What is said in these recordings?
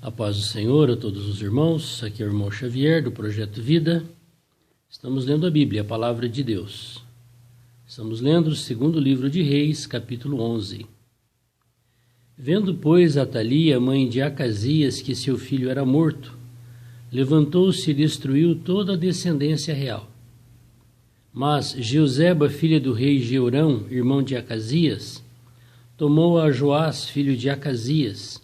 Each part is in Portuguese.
A paz do Senhor a todos os irmãos, aqui é o irmão Xavier do Projeto Vida. Estamos lendo a Bíblia, a Palavra de Deus. Estamos lendo o segundo livro de Reis, capítulo 11. Vendo, pois, Atalia, mãe de Acasias, que seu filho era morto, levantou-se e destruiu toda a descendência real. Mas Jeuzeba, filha do rei Jeorão, irmão de Acasias, tomou a Joás, filho de Acasias,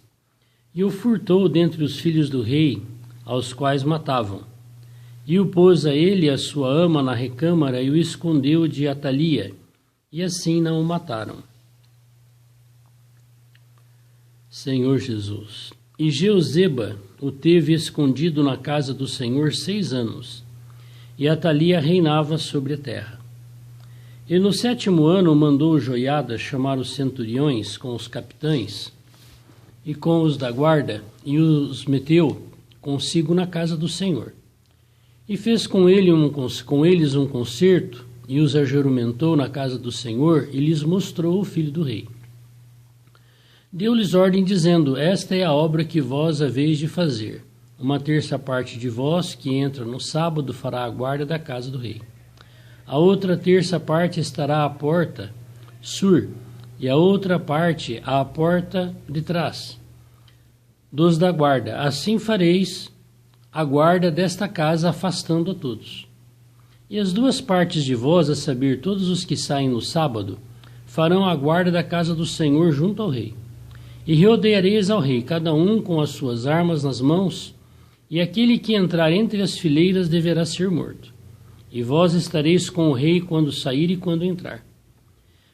e o furtou dentre os filhos do rei, aos quais matavam. E o pôs a ele e a sua ama na recâmara e o escondeu de Atalia, e assim não o mataram. Senhor Jesus. E Jeuzeba o teve escondido na casa do Senhor 6 anos, e Atalia reinava sobre a terra. E no 7º ano mandou Joiada chamar os centuriões com os capitães e com os da guarda, e os meteu consigo na casa do Senhor. E fez com eles um concerto, e os ajuramentou na casa do Senhor, e lhes mostrou o filho do rei. Deu-lhes ordem, dizendo: Esta é a obra que vós haveis de fazer. 1/3 parte de vós, que entra no sábado, fará a guarda da casa do rei. A outra 1/3 parte estará à porta sur, e a outra parte à porta de trás dos da guarda. Assim fareis a guarda desta casa, afastando a todos. E as 2 partes de vós, a saber, todos os que saem no sábado, farão a guarda da casa do Senhor junto ao rei. E rodeareis ao rei, cada um com as suas armas nas mãos, e aquele que entrar entre as fileiras deverá ser morto. E vós estareis com o rei quando sair e quando entrar.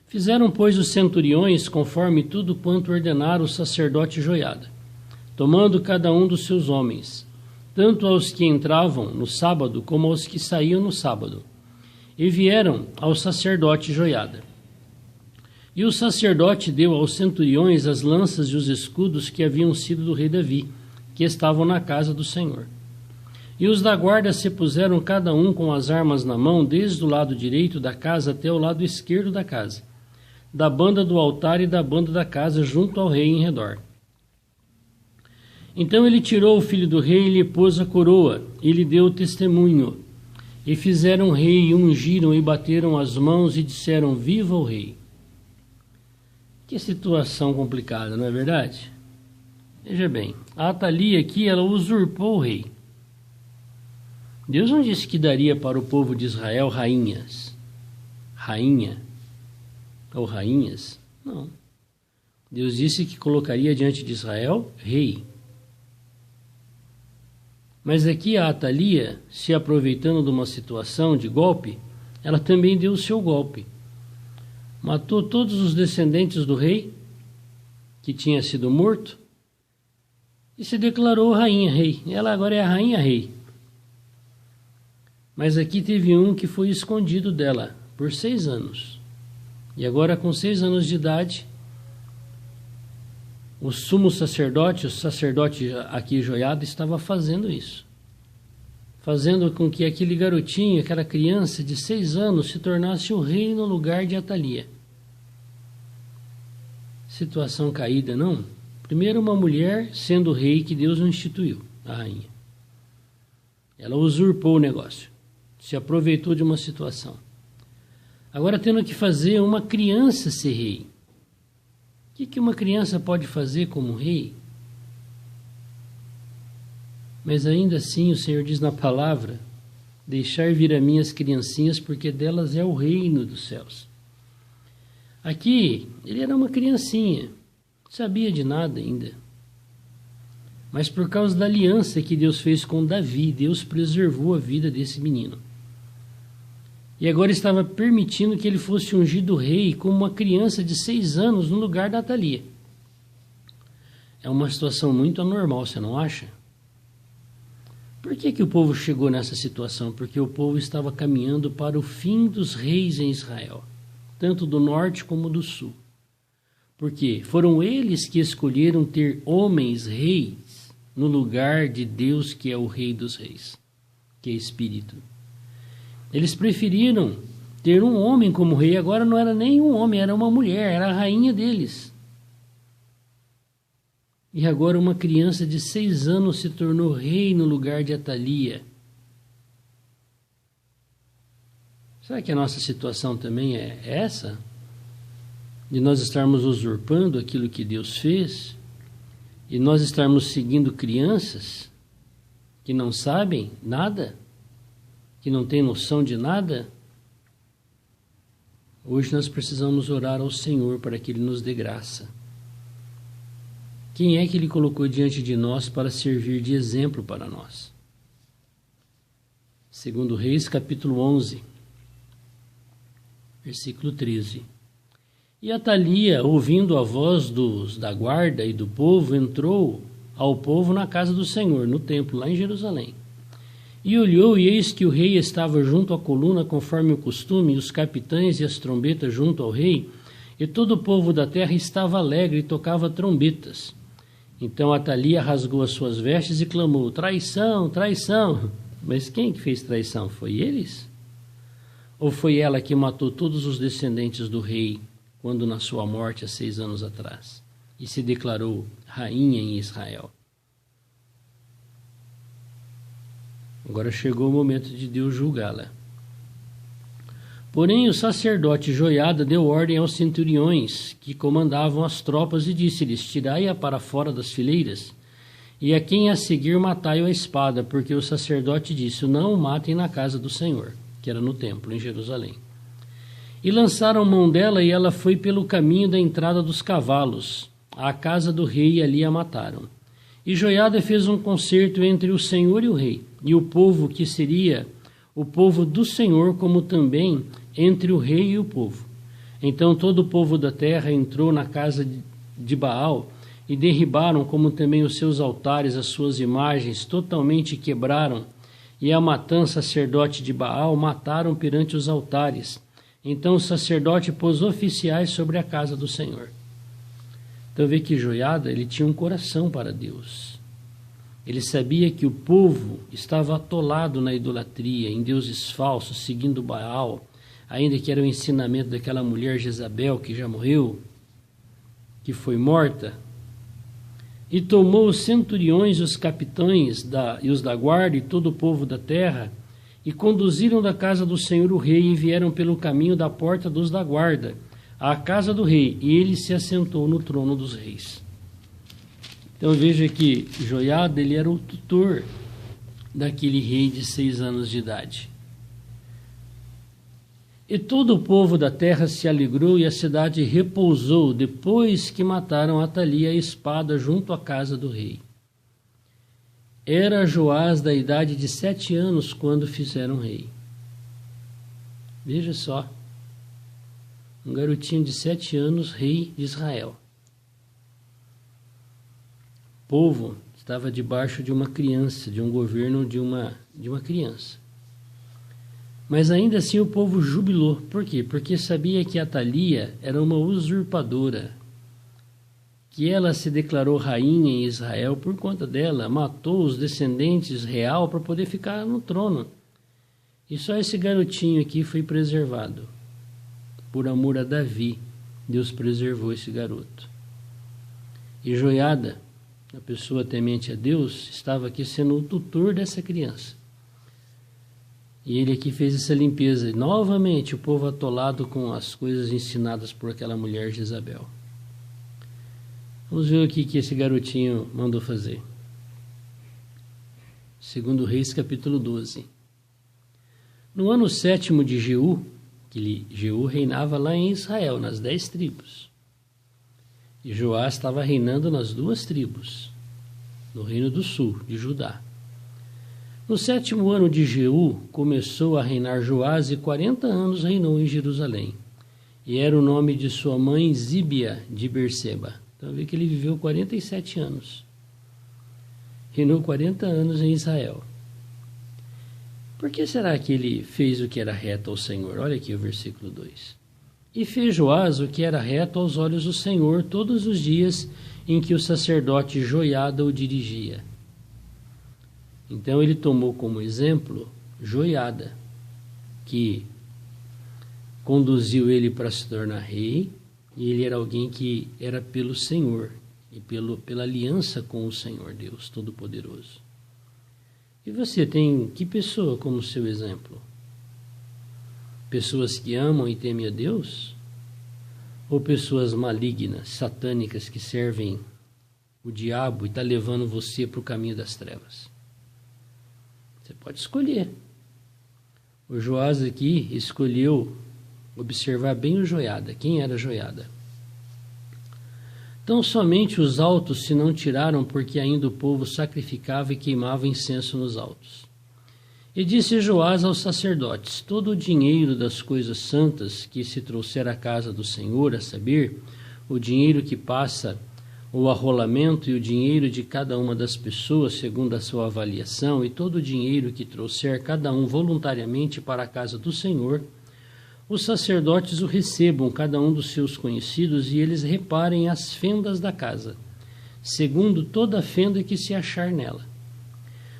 Fizeram, pois, os centuriões conforme tudo quanto ordenara o sacerdote Joiada, tomando cada um dos seus homens, tanto aos que entravam no sábado como aos que saíam no sábado, e vieram ao sacerdote Joiada. E o sacerdote deu aos centuriões as lanças e os escudos que haviam sido do rei Davi, que estavam na casa do Senhor. E os da guarda se puseram cada um com as armas na mão, desde o lado direito da casa até o lado esquerdo da casa, da banda do altar e da banda da casa, junto ao rei em redor. Então ele tirou o filho do rei e lhe pôs a coroa, e lhe deu testemunho. E fizeram rei, e ungiram, e bateram as mãos, e disseram: Viva o rei! Que situação complicada, não é verdade? Veja bem, a Atalia aqui, ela usurpou o rei. Deus não disse que daria para o povo de Israel rainhas. Rainha ou rainhas. Não. Deus disse que colocaria diante de Israel rei. Mas aqui a Atalia, se aproveitando de uma situação de golpe, ela também deu o seu golpe. Matou todos os descendentes do rei, que tinha sido morto, e se declarou rainha-rei. Ela agora é a rainha-rei. Mas aqui teve um que foi escondido dela por 6 anos. E agora, com 6 anos de idade, o sumo sacerdote, o sacerdote aqui Joiada, estava fazendo isso. Fazendo com que aquele garotinho, aquela criança de 6 anos, se tornasse o rei no lugar de Atalia. Situação caída, não? Primeiro, uma mulher sendo rei que Deus o instituiu, a rainha. Ela usurpou o negócio, se aproveitou de uma situação. Agora tendo que fazer uma criança ser rei. O que uma criança pode fazer como rei? Mas ainda assim o Senhor diz na palavra: deixar vir a minhas criancinhas, porque delas é o reino dos céus. Aqui, ele era uma criancinha, não sabia de nada ainda. Mas por causa da aliança que Deus fez com Davi, Deus preservou a vida desse menino. E agora estava permitindo que ele fosse ungido rei como uma criança de 6 anos no lugar da Atalia. É uma situação muito anormal, você não acha? Por que o povo chegou nessa situação? Porque o povo estava caminhando para o fim dos reis em Israel, tanto do norte como do sul. Porque foram eles que escolheram ter homens reis no lugar de Deus, que é o rei dos reis, que é Espírito. Eles preferiram ter um homem como rei. Agora não era nem um homem, era uma mulher, era a rainha deles. E agora uma criança de 6 anos se tornou rei no lugar de Atalia. Será que a nossa situação também é essa? De nós estarmos usurpando aquilo que Deus fez? E nós estarmos seguindo crianças que não sabem nada? Que não têm noção de nada? Hoje nós precisamos orar ao Senhor para que Ele nos dê graça. Quem é que Ele colocou diante de nós para servir de exemplo para nós? 2 Reis, capítulo 11, versículo 13. E Atalia, ouvindo a voz da guarda e do povo, entrou ao povo na casa do Senhor, no templo, lá em Jerusalém. E olhou, e eis que o rei estava junto à coluna, conforme o costume, e os capitães e as trombetas junto ao rei, e todo o povo da terra estava alegre e tocava trombetas. Então Atalia rasgou as suas vestes e clamou: traição, traição! Mas quem que fez traição? Foi eles? Ou foi ela que matou todos os descendentes do rei, quando na sua morte há 6 anos atrás, e se declarou rainha em Israel? Agora chegou o momento de Deus julgá-la. Porém, o sacerdote Joiada deu ordem aos centuriões que comandavam as tropas e disse-lhes: tirai-a para fora das fileiras, e a quem a seguir matai-o a espada, porque o sacerdote disse: não o matem na casa do Senhor, que era no templo, em Jerusalém. E lançaram mão dela, e ela foi pelo caminho da entrada dos cavalos, à casa do rei, e ali a mataram. E Joiada fez um concerto entre o Senhor e o rei, e o povo, que seria o povo do Senhor, como também entre o rei e o povo. Então todo o povo da terra entrou na casa de Baal, e derribaram, como também os seus altares, as suas imagens, totalmente quebraram, e a Matã, sacerdote de Baal, mataram perante os altares. Então o sacerdote pôs oficiais sobre a casa do Senhor. Então vê que Joiada, ele tinha um coração para Deus. Ele sabia que o povo estava atolado na idolatria, em deuses falsos, seguindo Baal, ainda que era o ensinamento daquela mulher Jezabel, que já morreu, que foi morta. E tomou os centuriões, os capitães e os da guarda e todo o povo da terra, e conduziram da casa do Senhor o rei, e vieram pelo caminho da porta dos da guarda, à casa do rei, e ele se assentou no trono dos reis. Então veja que Joiada, ele era o tutor daquele rei de 6 anos de idade. E todo o povo da terra se alegrou, e a cidade repousou, depois que mataram Atalia a espada junto à casa do rei. Era Joás da idade de 7 anos quando fizeram rei. Veja só, um garotinho de 7 anos, rei de Israel. O povo estava debaixo de uma criança, de um governo de uma criança. Mas ainda assim o povo jubilou. Por quê? Porque sabia que Atalia era uma usurpadora, que ela se declarou rainha em Israel. Por conta dela, matou os descendentes real para poder ficar no trono. E só esse garotinho aqui foi preservado. Por amor a Davi, Deus preservou esse garoto. E Joiada, a pessoa temente a Deus, estava aqui sendo o tutor dessa criança. E ele aqui fez essa limpeza. E novamente o povo atolado com as coisas ensinadas por aquela mulher Jezabel. Vamos ver o que esse garotinho mandou fazer. 2 Reis, capítulo 12. No ano 7º de Jeú, Jeú reinava lá em Israel, nas 10 tribos. E Joás estava reinando nas 2 tribos, no reino do sul, de Judá. No 7º ano de Jeú, começou a reinar Joás, e 40 anos reinou em Jerusalém. E era o nome de sua mãe Zíbia de Berseba. Então vê que ele viveu 47 anos. Reinou 40 anos em Israel. Por que será que ele fez o que era reto ao Senhor? Olha aqui o versículo 2. E fez Joás o que era reto aos olhos do Senhor todos os dias em que o sacerdote Joiada o dirigia. Então ele tomou como exemplo Joiada, que conduziu ele para se tornar rei, e ele era alguém que era pelo Senhor. e pela aliança com o Senhor Deus Todo-Poderoso. E você tem que pessoa como seu exemplo? Pessoas que amam e temem a Deus? Ou pessoas malignas, satânicas, que servem o diabo e está levando você para o caminho das trevas? Você pode escolher. O Joás aqui escolheu observar bem o Joiada. Quem era Joiada? Tão somente os altos se não tiraram, porque ainda o povo sacrificava e queimava incenso nos altos. E disse Joás aos sacerdotes: todo o dinheiro das coisas santas que se trouxer à casa do Senhor, a saber, o dinheiro que passa o arrolamento e o dinheiro de cada uma das pessoas, segundo a sua avaliação, e todo o dinheiro que trouxer cada um voluntariamente para a casa do Senhor, os sacerdotes o recebam, cada um dos seus conhecidos, e eles reparem as fendas da casa, segundo toda a fenda que se achar nela.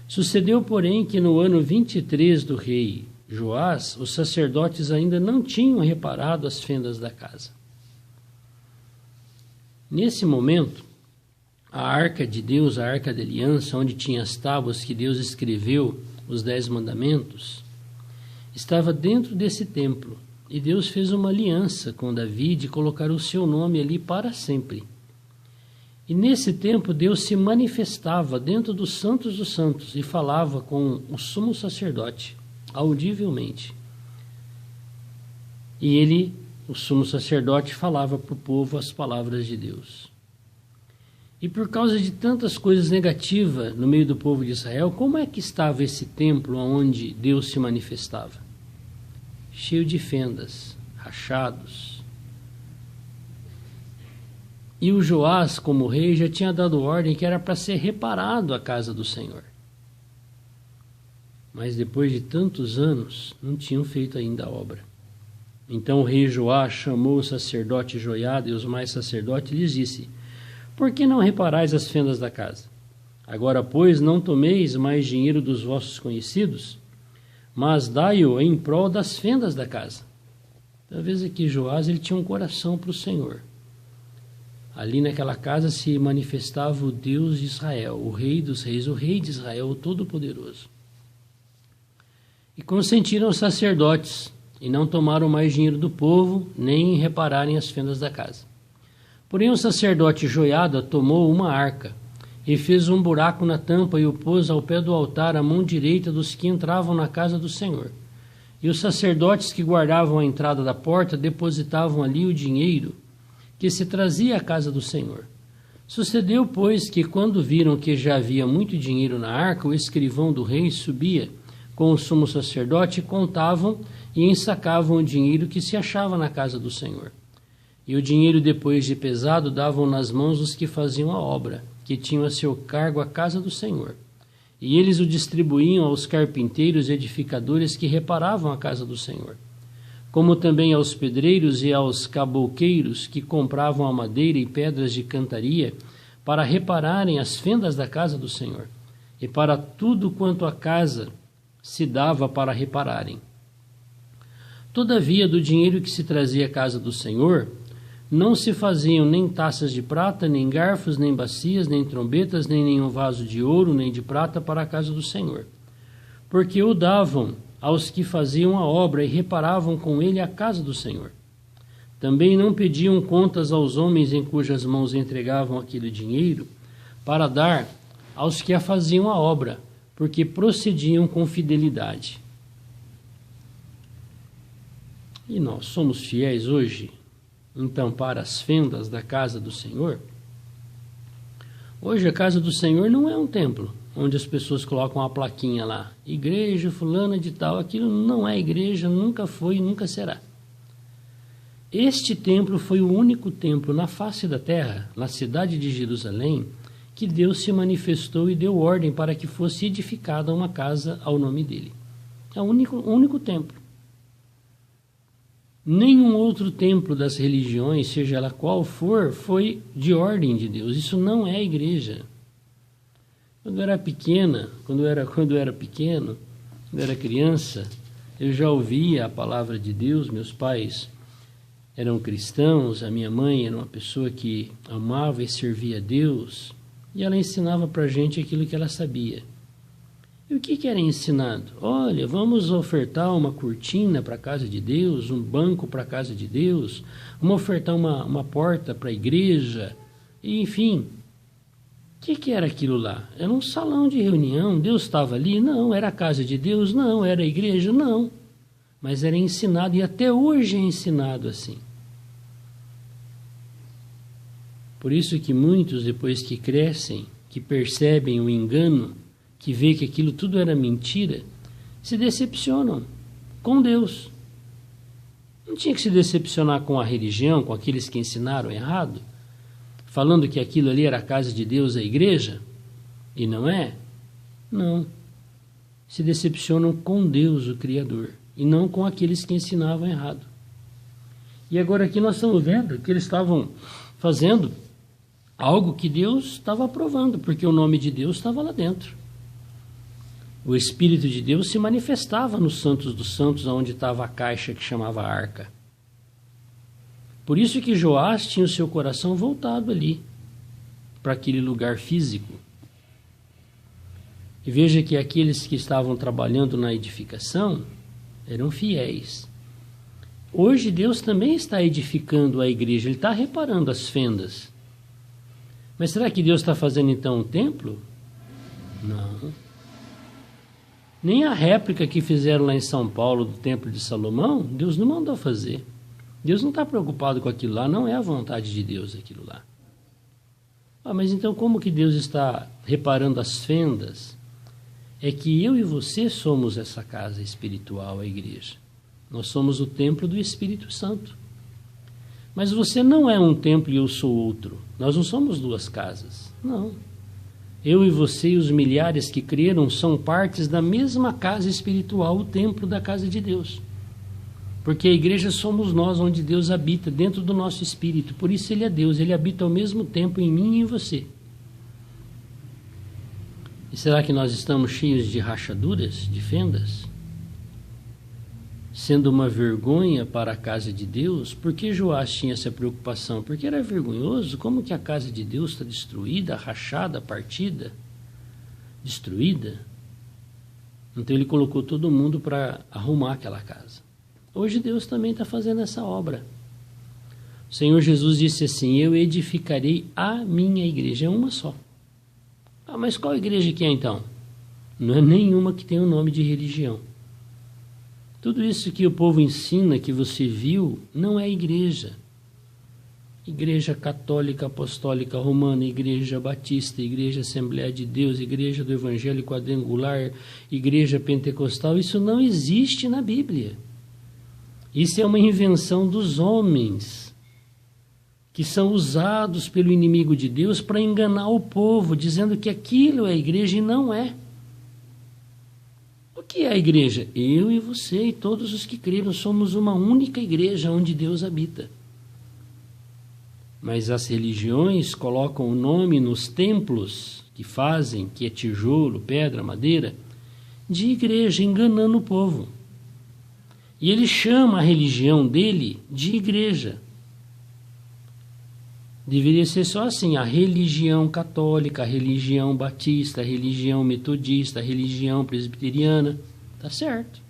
Sucedeu, porém, que no ano 23 do rei Joás, os sacerdotes ainda não tinham reparado as fendas da casa. Nesse momento, a arca de Deus, a arca da aliança, onde tinha as tábuas que Deus escreveu, os 10 mandamentos, estava dentro desse templo. E Deus fez uma aliança com Davi de colocar o seu nome ali para sempre. E nesse tempo Deus se manifestava dentro dos santos e falava com o sumo sacerdote, audivelmente. E ele, o sumo sacerdote, falava para o povo as palavras de Deus. E por causa de tantas coisas negativas no meio do povo de Israel, como é que estava esse templo onde Deus se manifestava? Cheio de fendas, rachados. E o Joás, como rei, já tinha dado ordem que era para ser reparado a casa do Senhor. Mas depois de tantos anos, não tinham feito ainda a obra. Então o rei Joás chamou o sacerdote Joiada e os mais sacerdotes e lhes disse: por que não reparais as fendas da casa? Agora, pois, não tomeis mais dinheiro dos vossos conhecidos, mas dai-o em prol das fendas da casa. Talvez aqui Joás ele tinha um coração para o Senhor. Ali naquela casa se manifestava o Deus de Israel, o Rei dos Reis, o Rei de Israel, o Todo-Poderoso. E consentiram os sacerdotes, e não tomaram mais dinheiro do povo, nem repararem as fendas da casa. Porém o sacerdote Joiada tomou uma arca, e fez um buraco na tampa e o pôs ao pé do altar à mão direita dos que entravam na casa do Senhor. E os sacerdotes que guardavam a entrada da porta depositavam ali o dinheiro que se trazia à casa do Senhor. Sucedeu, pois, que quando viram que já havia muito dinheiro na arca, o escrivão do rei subia com o sumo sacerdote e contavam e ensacavam o dinheiro que se achava na casa do Senhor. E o dinheiro, depois de pesado, davam nas mãos dos que faziam a obra, que tinham a seu cargo a casa do Senhor. E eles o distribuíam aos carpinteiros e edificadores que reparavam a casa do Senhor, como também aos pedreiros e aos cabouqueiros que compravam a madeira e pedras de cantaria para repararem as fendas da casa do Senhor, e para tudo quanto a casa se dava para repararem. Todavia, do dinheiro que se trazia à casa do Senhor, não se faziam nem taças de prata, nem garfos, nem bacias, nem trombetas, nem nenhum vaso de ouro, nem de prata para a casa do Senhor, porque o davam aos que faziam a obra e reparavam com ele a casa do Senhor. Também não pediam contas aos homens em cujas mãos entregavam aquele dinheiro, para dar aos que a faziam a obra, porque procediam com fidelidade. E nós somos fiéis hoje em tampar as fendas da casa do Senhor? Hoje a casa do Senhor não é um templo, onde as pessoas colocam uma plaquinha lá, igreja fulana de tal. Aquilo não é igreja, nunca foi e nunca será. Este templo foi o único templo na face da terra, na cidade de Jerusalém, que Deus se manifestou e deu ordem para que fosse edificada uma casa ao nome dele. É o único templo. Nenhum outro templo das religiões, seja ela qual for, foi de ordem de Deus. Isso não é igreja. Quando eu era criança, eu já ouvia a palavra de Deus. Meus pais eram cristãos, a minha mãe era uma pessoa que amava e servia a Deus, e ela ensinava para a gente aquilo que ela sabia. E o que era ensinado? Olha, vamos ofertar uma cortina para a casa de Deus, um banco para a casa de Deus, vamos ofertar uma porta para a igreja, e, enfim. O que era aquilo lá? Era um salão de reunião, Deus estava ali? Não. Era a casa de Deus? Não. Era a igreja? Não. Mas era ensinado, e até hoje é ensinado assim. Por isso que muitos, depois que crescem, que percebem o engano, que vê que aquilo tudo era mentira, se decepcionam com Deus. Não tinha que se decepcionar com a religião, com aqueles que ensinaram errado, falando que aquilo ali era a casa de Deus, a igreja, e não é? Não. Se decepcionam com Deus, o Criador, e não com aqueles que ensinavam errado. E agora aqui nós estamos vendo que eles estavam fazendo algo que Deus estava aprovando, porque o nome de Deus estava lá dentro. O Espírito de Deus se manifestava nos Santos dos Santos, onde estava a caixa que chamava arca. Por isso que Joás tinha o seu coração voltado ali, para aquele lugar físico. E veja que aqueles que estavam trabalhando na edificação eram fiéis. Hoje Deus também está edificando a igreja, Ele está reparando as fendas. Mas será que Deus está fazendo então um templo? Não. Nem a réplica que fizeram lá em São Paulo do Templo de Salomão, Deus não mandou fazer. Deus não está preocupado com aquilo lá, não é a vontade de Deus aquilo lá. Mas então como que Deus está reparando as fendas? É que eu e você somos essa casa espiritual, a igreja. Nós somos o templo do Espírito Santo. Mas você não é um templo e eu sou outro. Nós não somos duas casas, não. Eu e você e os milhares que creram são partes da mesma casa espiritual, o templo da casa de Deus. Porque a igreja somos nós, onde Deus habita, dentro do nosso espírito. Por isso Ele é Deus, Ele habita ao mesmo tempo em mim e em você. E será que nós estamos cheios de rachaduras, de fendas? Sendo uma vergonha para a casa de Deus? Por que Joás tinha essa preocupação? Porque era vergonhoso. Como que a casa de Deus está destruída, rachada, partida, destruída? Então ele colocou todo mundo para arrumar aquela casa. Hoje Deus também está fazendo essa obra. O Senhor Jesus disse assim: eu edificarei a minha igreja. É uma só. Mas qual igreja que é então? Não é nenhuma que tem o nome de religião. Tudo isso que o povo ensina, que você viu, não é igreja. Igreja Católica, Apostólica, Romana, Igreja Batista, Igreja Assembleia de Deus, Igreja do Evangelho Quadrangular, Igreja Pentecostal, isso não existe na Bíblia. Isso é uma invenção dos homens, que são usados pelo inimigo de Deus para enganar o povo, dizendo que aquilo é igreja e não é. O que é a igreja? Eu e você e todos os que creram somos uma única igreja onde Deus habita. Mas as religiões colocam o nome nos templos que fazem, que é tijolo, pedra, madeira, de igreja, enganando o povo. E ele chama a religião dele de igreja. Deveria ser só assim: a religião católica, a religião batista, a religião metodista, a religião presbiteriana. Tá certo.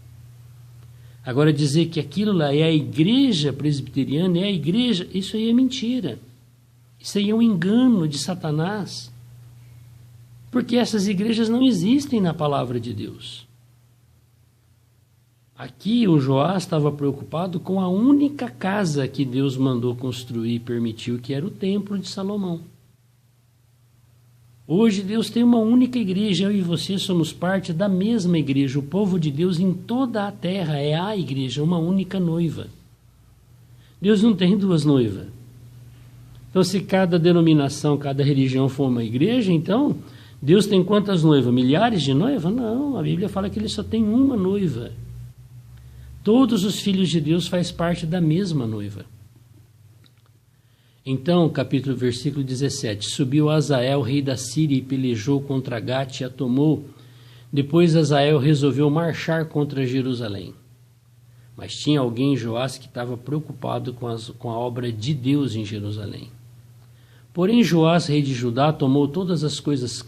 Agora dizer que aquilo lá é a igreja presbiteriana, é a igreja, isso aí é mentira. Isso aí é um engano de Satanás. Porque essas igrejas não existem na palavra de Deus. Aqui o Joás estava preocupado com a única casa que Deus mandou construir e permitiu, que era o templo de Salomão. Hoje Deus tem uma única igreja, eu e você somos parte da mesma igreja. O povo de Deus em toda a terra é a igreja, uma única noiva. Deus não tem duas noivas. Então se cada denominação, cada religião for uma igreja, então Deus tem quantas noivas? Milhares de noivas? Não, a Bíblia fala que Ele só tem uma noiva. Todos os filhos de Deus fazem parte da mesma noiva. Então, versículo 17. Subiu Azael, rei da Síria, e pelejou contra Gate e a tomou. Depois Azael resolveu marchar contra Jerusalém. Mas tinha alguém em Joás que estava preocupado com a obra de Deus em Jerusalém. Porém, Joás, rei de Judá, tomou todas as coisas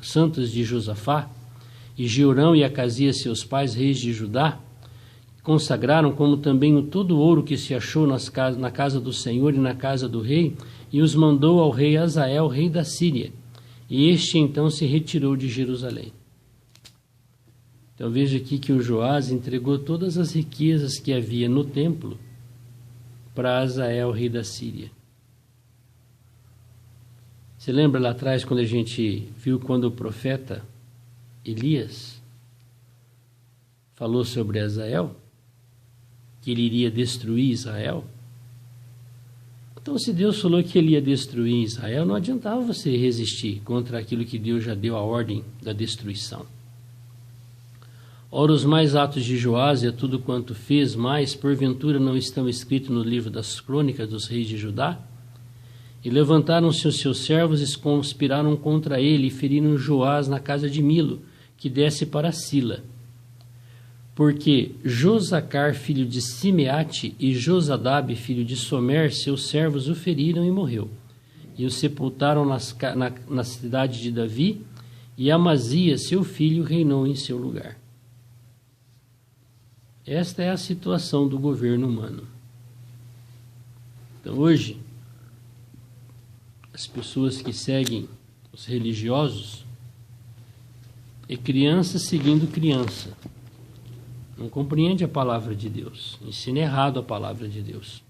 santas de Josafá, e Jeorão e Acasias, seus pais, reis de Judá, consagraram, como também todo o ouro que se achou na casa do Senhor e na casa do rei, e os mandou ao rei Hazael, rei da Síria. E este então se retirou de Jerusalém. Então veja aqui que o Joás entregou todas as riquezas que havia no templo para Hazael, rei da Síria. Você lembra lá atrás quando a gente viu quando o profeta Elias falou sobre Hazael, que ele iria destruir Israel? Então, se Deus falou que ele ia destruir Israel, não adiantava você resistir contra aquilo que Deus já deu a ordem da destruição. Ora, os mais atos de Joás e a tudo quanto fez mais, porventura não estão escritos no livro das crônicas dos reis de Judá? E levantaram-se os seus servos e conspiraram contra ele e feriram Joás na casa de Milo, que desce para Sila. Porque Josacar, filho de Simeate, e Josadab, filho de Somer, seus servos, o feriram e morreu. E o sepultaram na cidade de Davi, e Amazias, seu filho, reinou em seu lugar. Esta é a situação do governo humano. Então, hoje, as pessoas que seguem os religiosos é criança seguindo criança. Não compreende a palavra de Deus, ensina errado a palavra de Deus.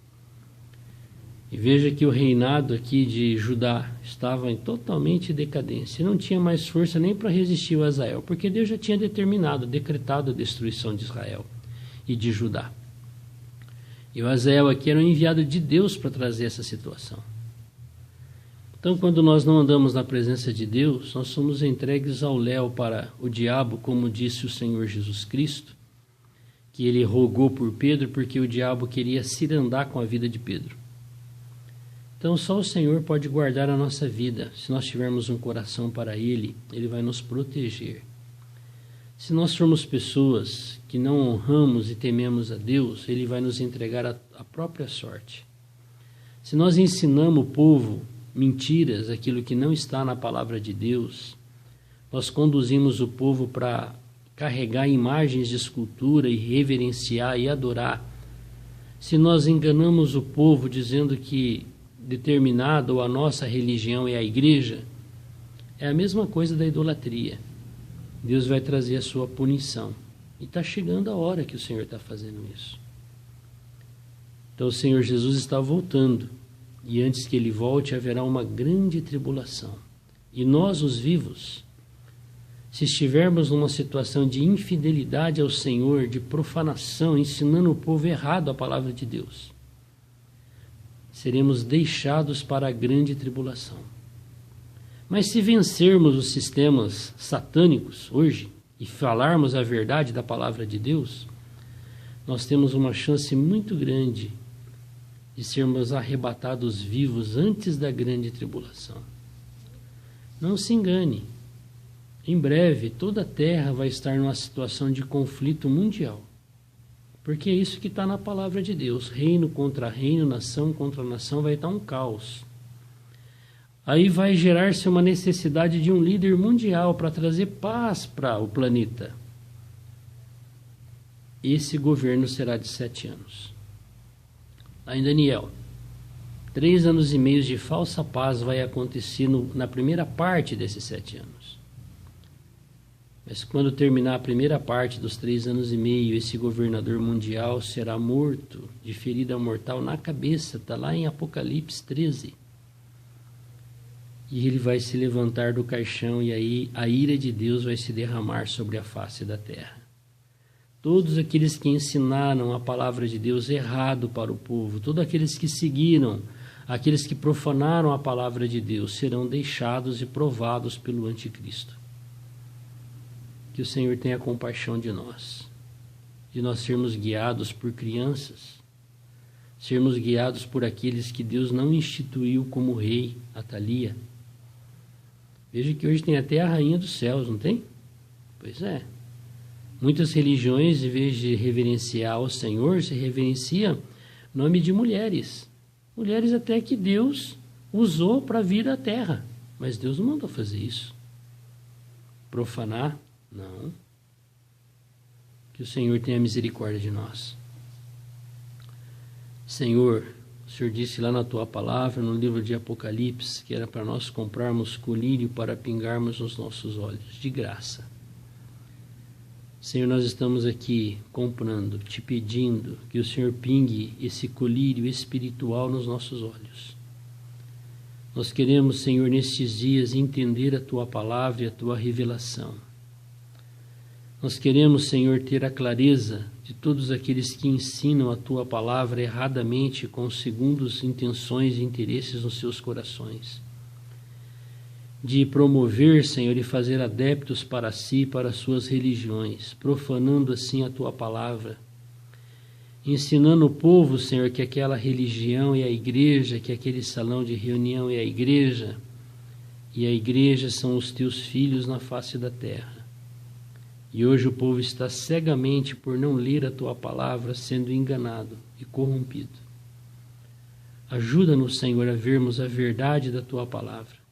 E veja que o reinado aqui de Judá estava em totalmente decadência, não tinha mais força nem para resistir a Hazael, porque Deus já tinha decretado a destruição de Israel e de Judá. E o Hazael aqui era um enviado de Deus para trazer essa situação. Então, quando nós não andamos na presença de Deus, nós somos entregues ao léu para o diabo, como disse o Senhor Jesus Cristo, que ele rogou por Pedro porque o diabo queria cirandar com a vida de Pedro. Então, só o Senhor pode guardar a nossa vida. Se nós tivermos um coração para Ele, Ele vai nos proteger. Se nós formos pessoas que não honramos e tememos a Deus, Ele vai nos entregar a própria sorte. Se nós ensinamos o povo mentiras, aquilo que não está na palavra de Deus, nós conduzimos o povo para carregar imagens de escultura e reverenciar e adorar. Se nós enganamos o povo dizendo que determinada ou a nossa religião é a igreja, é a mesma coisa da idolatria. Deus vai trazer a sua punição. E está chegando a hora que o Senhor está fazendo isso. Então o Senhor Jesus está voltando. E antes que Ele volte, haverá uma grande tribulação. E nós, os vivos, se estivermos numa situação de infidelidade ao Senhor, de profanação, ensinando o povo errado a palavra de Deus, seremos deixados para a grande tribulação. Mas se vencermos os sistemas satânicos hoje e falarmos a verdade da palavra de Deus, nós temos uma chance muito grande de sermos arrebatados vivos antes da grande tribulação. Não se engane. Em breve, toda a terra vai estar numa situação de conflito mundial. Porque é isso que está na palavra de Deus. Reino contra reino, nação contra nação, vai estar um caos. Aí vai gerar-se uma necessidade de um líder mundial para trazer paz para o planeta. Esse governo será de 7 anos. Lá em Daniel, 3 anos e meio de falsa paz vai acontecer na primeira parte desses 7 anos. Mas quando terminar a primeira parte dos 3 anos e meio, esse governador mundial será morto de ferida mortal na cabeça, está lá em Apocalipse 13. E ele vai se levantar do caixão e aí a ira de Deus vai se derramar sobre a face da terra. Todos aqueles que ensinaram a palavra de Deus errado para o povo, todos aqueles que seguiram, aqueles que profanaram a palavra de Deus, serão deixados e provados pelo anticristo. Que o Senhor tenha compaixão de nós sermos guiados por crianças, sermos guiados por aqueles que Deus não instituiu como rei, Atalia. Veja que hoje tem até a rainha dos céus, não tem? Pois é. Muitas religiões, em vez de reverenciar ao Senhor, se reverencia nome de mulheres. Mulheres até que Deus usou para vir à terra. Mas Deus não mandou fazer isso. Profanar? Não. Que o Senhor tenha misericórdia de nós. Senhor, o Senhor disse lá na Tua palavra, no livro de Apocalipse, que era para nós comprarmos colírio para pingarmos nos nossos olhos, de graça. Senhor, nós estamos aqui comprando, te pedindo que o Senhor pingue esse colírio espiritual nos nossos olhos. Nós queremos, Senhor, nestes dias entender a Tua palavra e a Tua revelação. Nós queremos, Senhor, ter a clareza de todos aqueles que ensinam a Tua palavra erradamente, com segundas intenções e interesses nos seus corações. De promover, Senhor, e fazer adeptos para si e para as suas religiões, profanando assim a Tua palavra, ensinando o povo, Senhor, que aquela religião é a igreja, que aquele salão de reunião é a igreja, e a igreja são os Teus filhos na face da terra. E hoje o povo está cegamente, por não ler a Tua palavra, sendo enganado e corrompido. Ajuda-nos, Senhor, a vermos a verdade da Tua palavra,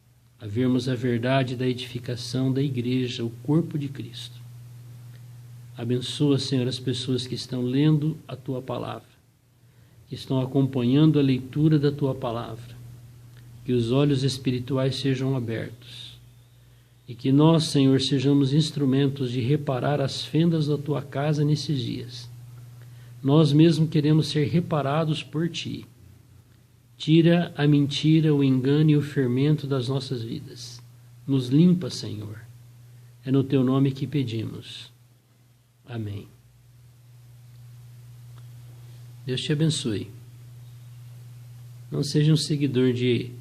a vermos a verdade da edificação da igreja, o corpo de Cristo. Abençoa, Senhor, as pessoas que estão lendo a Tua palavra, que estão acompanhando a leitura da Tua palavra, que os olhos espirituais sejam abertos e que nós, Senhor, sejamos instrumentos de reparar as fendas da Tua casa nesses dias. Nós mesmos queremos ser reparados por Ti. Tira a mentira, o engano e o fermento das nossas vidas. Nos limpa, Senhor. É no Teu nome que pedimos. Amém. Deus te abençoe. Não seja um seguidor de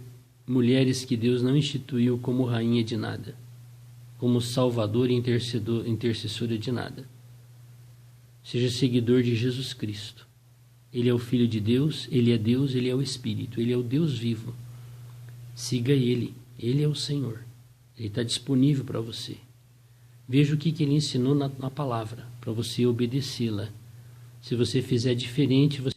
mulheres que Deus não instituiu como rainha de nada, como salvador e intercessora de nada. Seja seguidor de Jesus Cristo. Ele é o Filho de Deus, Ele é o Espírito, Ele é o Deus vivo. Siga Ele é o Senhor. Ele está disponível para você. Veja o que Ele ensinou na palavra, para você obedecê-la. Se você fizer diferente, você